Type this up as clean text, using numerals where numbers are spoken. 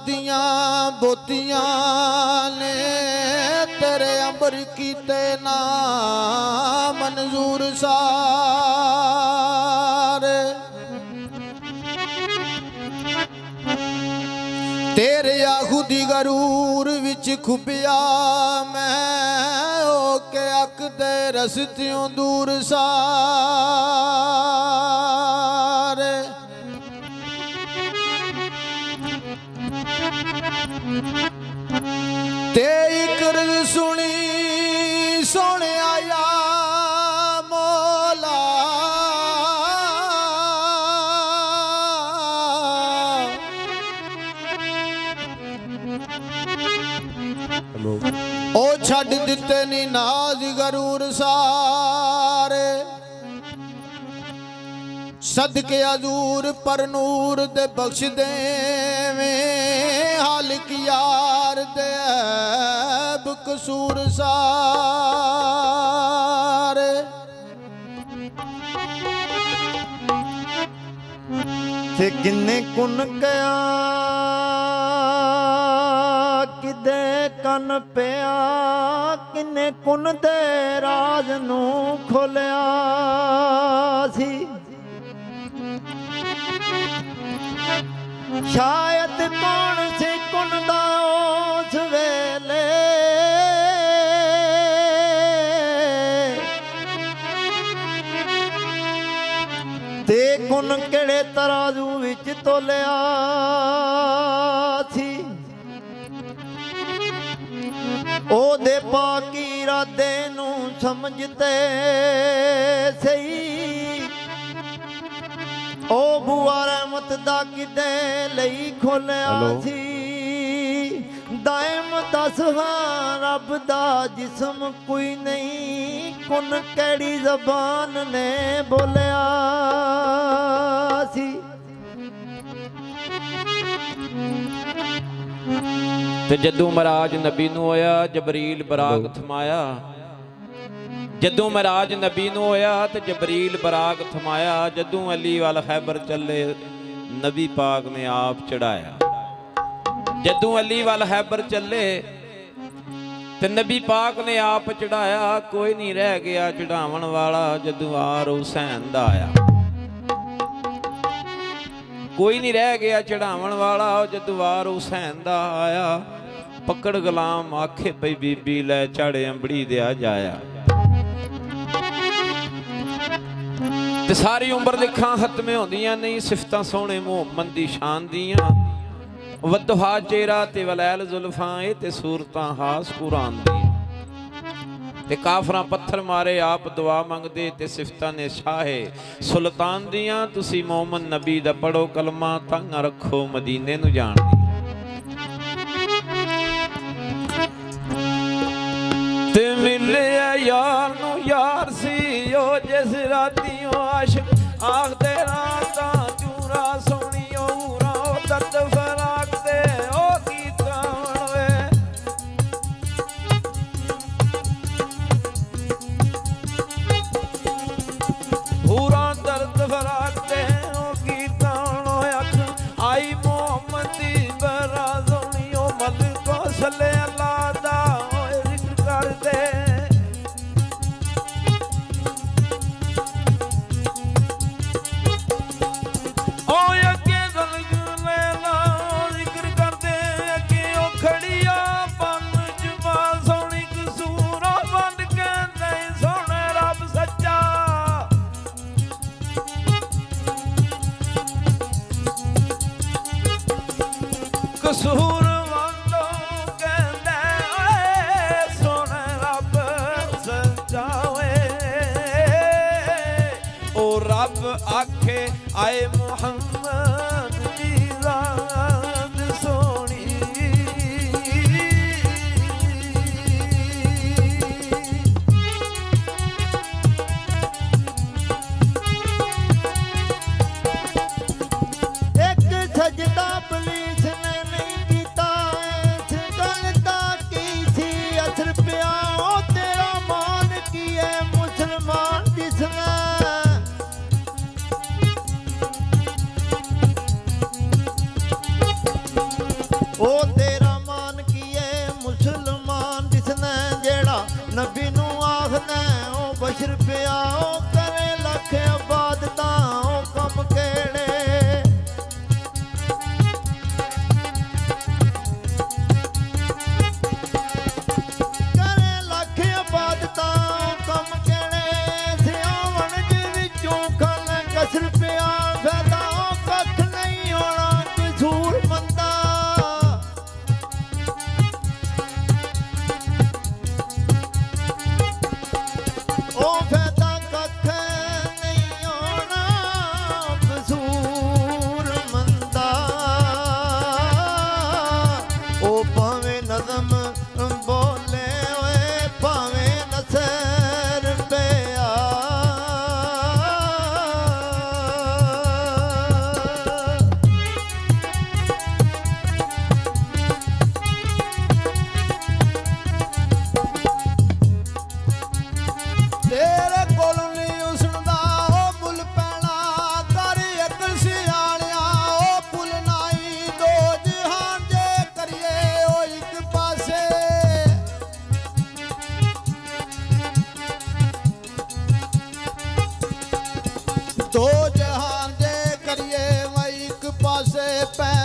दियां बोतियां ने तेरे अंबर कीते ना मंजूर सारे। तेरे आखुदी गरूर विच खुबिया मैं ओके अक दे रस्तियों दूर सारे। ते इकर सुनी सोने आया मौला ओ छड़ दिते नी नाज गरूर सारे। सदके हजूर पर नूर दे बख्श देवें हाल की यार दे ऐब कसूर सारे। ते किन्ने कुन कया किदे कन पिया किन्ने कुन दे राज नू खोलिया सी। शायद कौन से कुन दा उस वेले ते कुन केड़े तराजू विच तोलिया सी। ओ दे पाकी इरादे नू समझते सही ओ बुआ रहमत दा किदे लई खोलिया सी। दायम दस हां रब दा जिस्म कोई नहीं कुन केड़ी ज़बान ने बोलिया सी। ते जदों महाराज नबी नूं होया जबरील बराग थमाया। जदों महाराज नबी नूं होया ते जबरील बराग थमाया। जदों अली वाल खैबर चले नबी पाक ने आप चढ़ाया। जदों अली वाल खैबर चले ते नबी पाक ने आप चढ़ाया। कोई नहीं रह गया चढ़ावन वाला जदों आर हुसैन दा आया। कोई नहीं रह गया चढ़ावन वाला जदों आर हुसैन दा आया। पकड़ गुलाम आखे पई बीबी लै चढ़ अंबड़ी दिया जाया। ते सारी उम्र लिखां खत्मे होंदियां नहीं सिफतां सोहणे मुहम्मद दी शान दियां। वदुहा चेहरा ते वलैल जुल्फां ए ते सूरतां हास कुरान दियां। ते काफरां पत्थर मारे आप दुआ मंगदे ते सिफतां ने शाहे सुल्तान दियां। तुसी मोहम्मद नबी दा पढ़ो कलमा तंग रखो मदीने नूं जाण दी। ते मिले यार नूं यार सी ओ जिस रातियों आशिक आखदे रातां चूरा सोहणियों हूरां ओ दर्द फराक दे ओ कीता वे। हूरां दर्द फराक दे ओ कीता अख आई मोहम्मद दी बरा सोहणियों मलिक को सल्ले अल्लाह दा दे। ओ अगे गलगलेला जिक्र करदे अगे ओ खड़िया बन जुबा सोहनी कसूरा बन कहंदे सोहणे रब सच्चा। कसूर आखे आए मुहम्मद दी रात सोनी। एक सजदा पुलिस ने नहीं कीता इस गल दा की सी असर पिया ओ तेरा मान की है मुसलमान जिसने। दो जहान दे करिए मैं एक पासे पै